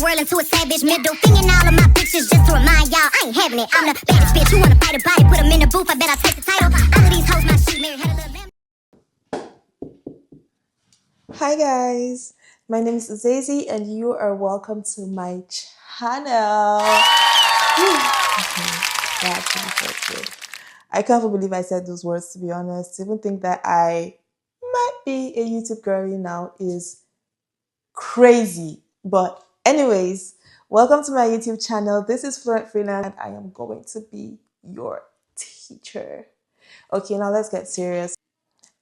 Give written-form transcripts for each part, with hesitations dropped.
world into a savage. Middle finger in all of my pictures just to remind y'all I ain't having it. I'm the baddest bitch who wanna fight a body, put 'em in the booth. I bet I take the title. All of these hoes my shit, Mary had a little lamb. Hi guys, my name is Zazie and you are welcome to my channel. That's really so good. I can't believe I said those words, to be honest. To even think that I might be a YouTube girlie now is crazy. But anyways, welcome to my YouTube channel. This is Freelance and I am going to be your teacher. Okay, now let's get serious.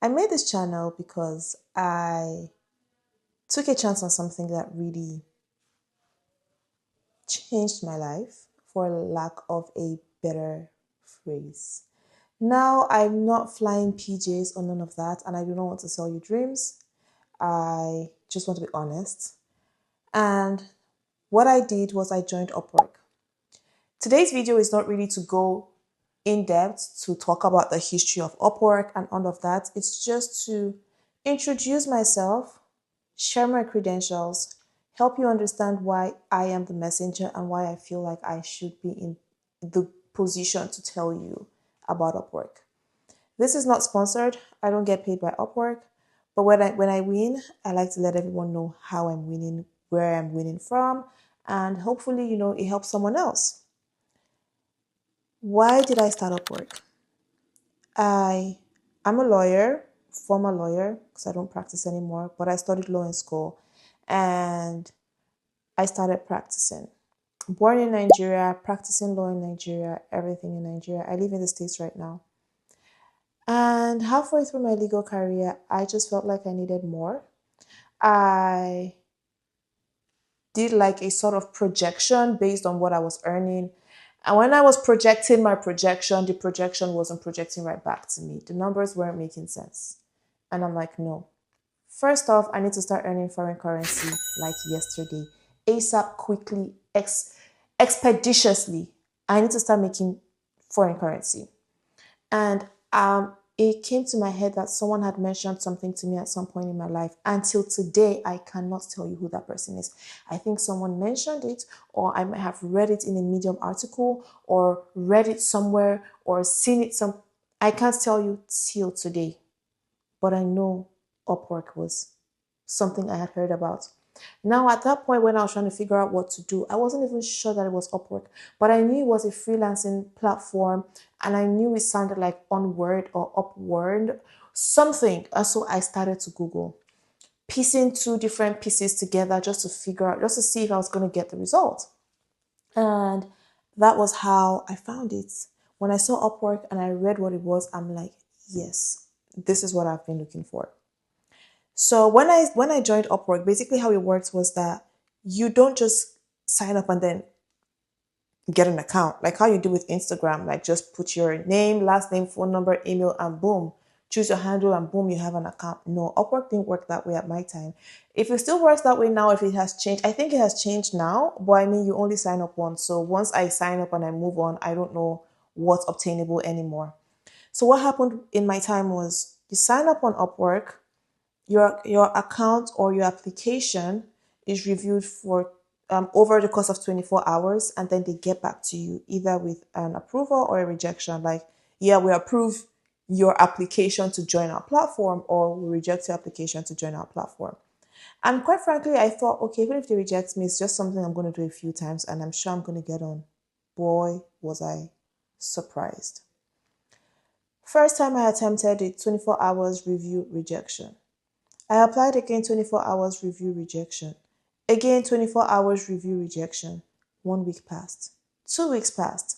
I made this channel because I took a chance on something that really changed my life, for lack of a better phrase. Now, I'm not flying PJs or none of that, and I do not want to sell you dreams. I just want to be honest. And what I did was I joined Upwork. Today's video is not really to go in depth to talk about the history of Upwork and all of that. It's just to introduce myself, share my credentials, help you understand why I am the messenger and why I feel like I should be in the position to tell you about Upwork. This is not sponsored. I don't get paid by Upwork. But when I win, I like to let everyone know how I'm winning, where I'm winning from, and hopefully, it helps someone else. Why did I start Upwork? I'm a lawyer, former lawyer, because I don't practice anymore, but I studied law in school and I started practicing. Born in Nigeria, practicing law in Nigeria, everything in Nigeria. I live in the States right now. And halfway through my legal career, I just felt like I needed more. I did like a sort of projection based on what I was earning. And when I was projecting my projection, the projection wasn't projecting right back to me. The numbers weren't making sense. And I'm like, no. First off, I need to start earning foreign currency like yesterday. ASAP, quickly, expeditiously. I need to start making foreign currency. And it came to my head that someone had mentioned something to me at some point in my life. Until today, I cannot tell you who that person is. I think someone mentioned it, or I might have read it in a Medium article, or read it somewhere, or seen it I can't tell you till today. But I know Upwork was something I had heard about. Now, at that point, when I was trying to figure out what to do, I wasn't even sure that it was Upwork, but I knew it was a freelancing platform, and I knew it sounded like Onward or Upward, something. And so I started to Google, piecing two different pieces together just to figure out, just to see if I was going to get the result. And that was how I found it. When I saw Upwork and I read what it was, I'm like, yes, this is what I've been looking for. So when I joined Upwork, basically how it works was that you don't just sign up and then get an account, like how you do with Instagram, like just put your name, last name, phone number, email, and boom, choose your handle and boom, you have an account. No, Upwork didn't work that way at my time. If it still works that way now, if it has changed, I think it has changed now, but I mean, you only sign up once. So once I sign up and I move on, I don't know what's obtainable anymore. So what happened in my time was you sign up on Upwork, your account or your application is reviewed for over the course of 24 hours, and then they get back to you either with an approval or a rejection. Like, yeah, we approve your application to join our platform, or we reject your application to join our platform. And quite frankly, I thought, okay, even if they reject me, it's just something I'm going to do a few times and I'm sure I'm going to get on. Boy, was I surprised. First time I attempted it, 24 hours review rejection. I applied again, 24 hours review rejection. Again, 24 hours review rejection. 1 week passed. 2 weeks passed.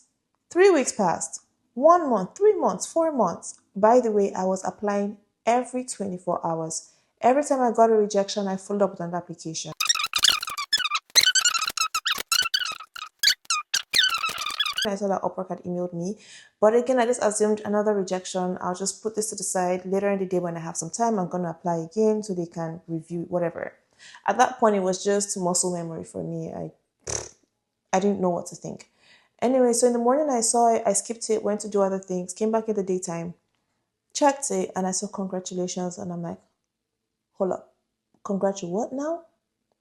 3 weeks passed. 1 month, 3 months, 4 months. By the way, I was applying every 24 hours. Every time I got a rejection, I followed up with an application. I saw that Upwork had emailed me, but again, I just assumed another rejection. I'll just put this to the side. Later in the day when I have some time, I'm going to apply again so they can review whatever. At that point, it was just muscle memory for me. I didn't know what to think. Anyway, so in the morning I saw it, I skipped it, went to do other things, came back in the daytime, checked it, and I saw congratulations, and I'm like, hold up, congratulations what now?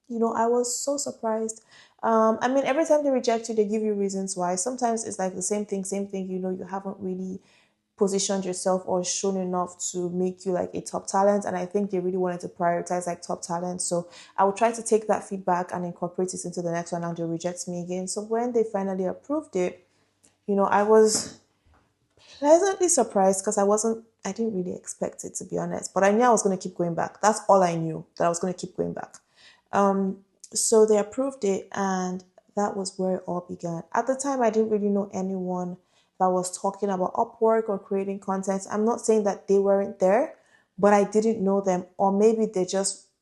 I was so surprised. I mean, every time they reject you, they give you reasons why. Sometimes it's like the same thing. You haven't really positioned yourself or shown enough to make you like a top talent. And I think they really wanted to prioritize like top talent. So I would try to take that feedback and incorporate it into the next one, and they reject me again. So when they finally approved it, I was pleasantly surprised because I didn't really expect it, to be honest. But I knew I was going to keep going back. That's all I knew, that I was going to keep going back. So they approved it, and that was where it all began. At the time, I didn't really know anyone that was talking about Upwork or creating content. I'm not saying that they weren't there, but I didn't know them, or maybe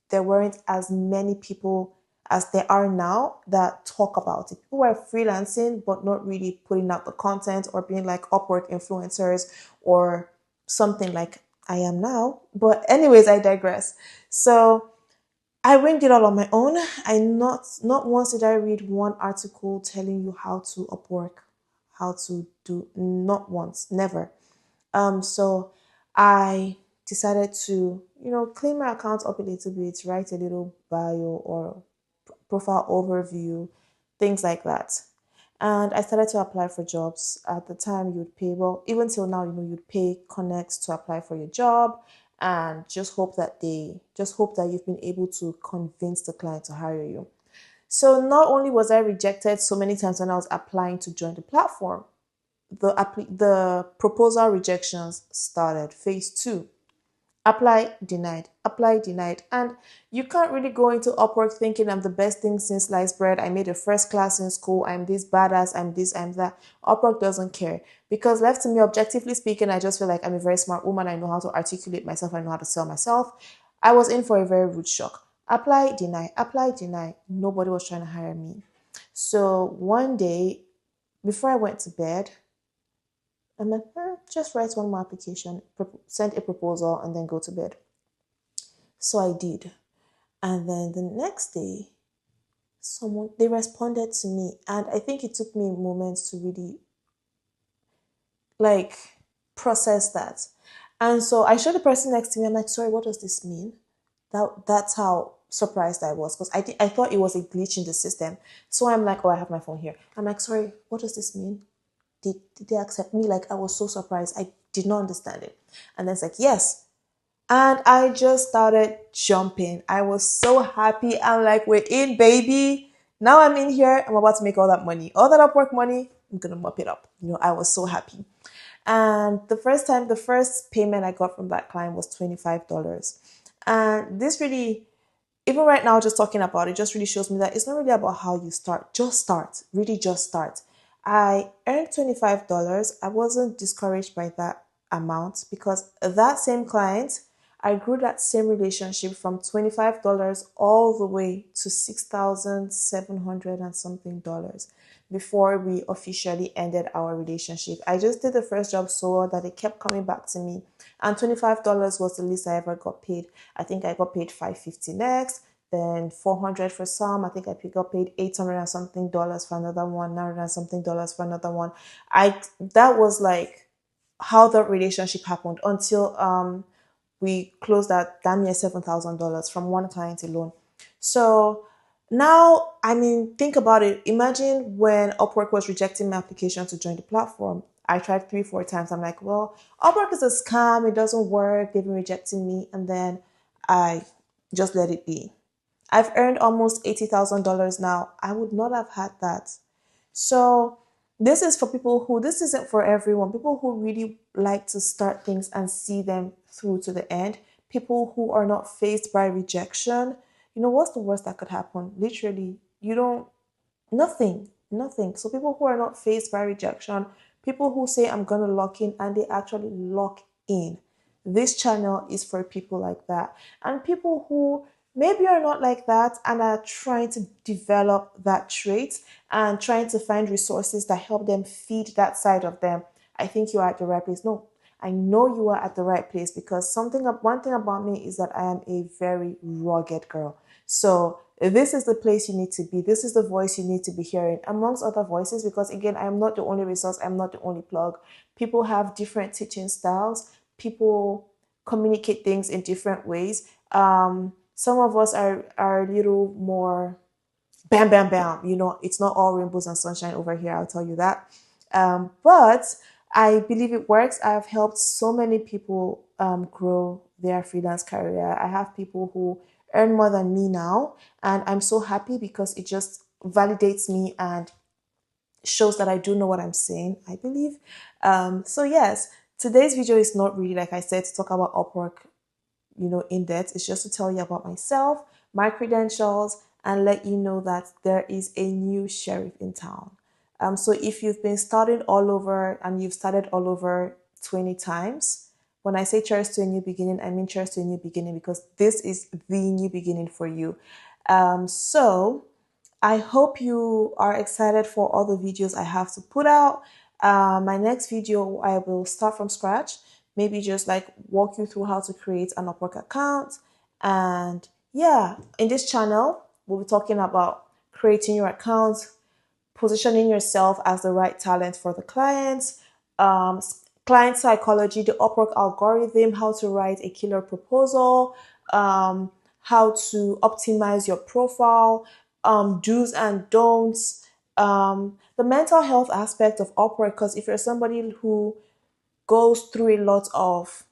there weren't as many people as there are now that talk about it. People were freelancing, but not really putting out the content or being like Upwork influencers or something like I am now. But anyways, I digress. So I winged it all on my own. I not once did I read one article telling you how to Upwork, how to do, not once, never. So I decided to, clean my account up a little bit, write a little bio or profile overview, things like that. And I started to apply for jobs. At the time, you'd pay, well, even till now, you'd pay Connect to apply for your job, and just hope that you've been able to convince the client to hire you. So not only was I rejected so many times when I was applying to join the platform, the proposal rejections started. Phase two: apply denied. And you can't really go into Upwork thinking I'm the best thing since sliced bread. I made a first class in school. I'm this badass. I'm this, I'm that. Upwork doesn't care, because left to me, objectively speaking, I just feel like I'm a very smart woman. I know how to articulate myself. I know how to sell myself. I was in for a very rude shock. Apply, deny. Nobody was trying to hire me. So one day, before I went to bed, I'm like, just write one more application, send a proposal, and then go to bed. So I did. And then the next day, they responded to me. And I think it took me moments to really like process that. And so I showed the person next to me, I'm like, sorry, what does this mean? That's how surprised I was, because I thought it was a glitch in the system. So I'm like, oh, I have my phone here. I'm like, sorry, what does this mean? Did they accept me? Like, I was so surprised. I did not understand it. And then it's like, yes. And I just started jumping. I was so happy. I'm like, we're in, baby. Now I'm in here. I'm about to make all that money. All that Upwork money, I'm going to mop it up. I was so happy. And the first payment I got from that client was $25. And this really, even right now, just talking about it, just really shows me that it's not really about how you start. Just start. Really just start. I earned $25. I wasn't discouraged by that amount, because that same client, I grew that same relationship from $25 all the way to 6,700 and something dollars before we officially ended our relationship. I just did the first job so well that it kept coming back to me. And $25 was the least I ever got paid. I think I got paid $550 next, then $400 for some. I think I got paid $800 and something dollars for another one, $900 and something dollars for another one. That was like how that relationship happened until we closed that damn near $7,000 from one client alone. So now, I mean, think about it. Imagine when Upwork was rejecting my application to join the platform. I tried 3, 4 times. I'm like, well, Upwork is a scam. It doesn't work. They've been rejecting me. And then I just let it be. I've earned almost $80,000 now. I would not have had that. So this isn't for everyone. People who really like to start things and see them through to the end. People who are not faced by rejection. What's the worst that could happen? Literally, nothing. So people who are not faced by rejection, people who say I'm gonna lock in and they actually lock in. This channel is for people like that. And people who maybe are not like that and are trying to develop that trait and trying to find resources that help them feed that side of them. I think you are at the right place. No, I know you are at the right place, because one thing about me is that I am a very rugged girl. So this is the place you need to be. This is the voice you need to be hearing, amongst other voices, because again, I am not the only resource. I'm not the only plug. People have different teaching styles. People communicate things in different ways. Some of us are a little more bam, bam, bam. You know, it's not all rainbows and sunshine over here, I'll tell you that. But I believe it works. I've helped so many people grow their freelance career. I have people who earn more than me now, and I'm so happy because it just validates me and shows that I do know what I'm saying, I believe. So, yes, today's video is not really, like I said, to talk about Upwork, in depth. It's just to tell you about myself, my credentials, and let you know that there is a new sheriff in town. So if you've been starting all over and you've started all over 20 times, when I say cheers to a new beginning, I mean cheers to a new beginning because this is the new beginning for you. So I hope you are excited for all the videos I have to put out. My next video, I will start from scratch, maybe just like walk you through how to create an Upwork account. And yeah, in this channel, we'll be talking about creating your account, positioning yourself as the right talent for the clients, client psychology, the Upwork algorithm, how to write a killer proposal, how to optimize your profile, do's and don'ts, the mental health aspect of Upwork. Because if you're somebody who goes through a lot of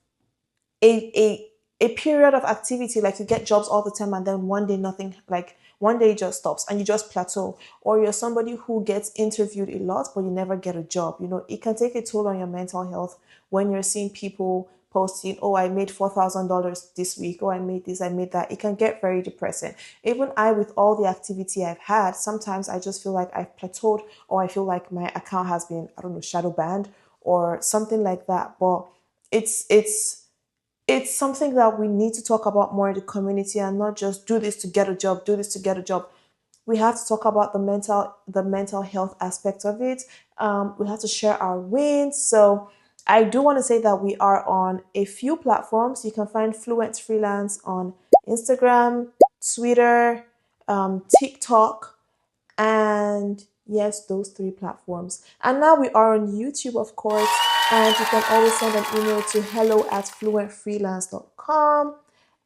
a a period of activity, like you get jobs all the time and then one day nothing, like one day it just stops and you just plateau, or you're somebody who gets interviewed a lot but you never get a job, it can take a toll on your mental health when you're seeing people posting, oh, I made $4,000 this week, oh, I made this, I made that. It can get very depressing. Even I, with all the activity I've had, sometimes I just feel like I've plateaued, or I feel like my account has been, I don't know, shadow banned or something like that. But it's something that we need to talk about more in the community, and not just do this to get a job, do this to get a job. We have to talk about the mental health aspect of it. We have to share our wins. So I do want to say that we are on a few platforms. You can find Fluent Freelance on Instagram, Twitter, TikTok, and yes, those three platforms. And now we are on YouTube, of course, and you can always send an email to hello@fluentfreelance.com.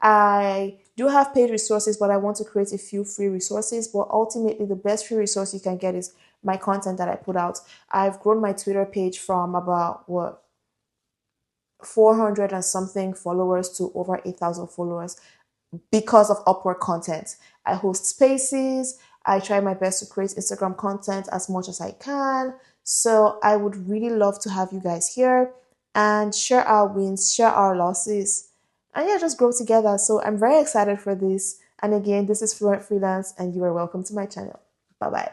I do have paid resources, but I want to create a few free resources. But ultimately, the best free resource you can get is my content that I put out. I've grown my Twitter page from about 400 and something followers to over 8,000 followers because of Upwork content. I host spaces. I try my best to create Instagram content as much as I can. So I would really love to have you guys here and share our wins, share our losses, and yeah, just grow together. So I'm very excited for this. And again, this is Fluent Freelance, and you are welcome to my channel. Bye bye.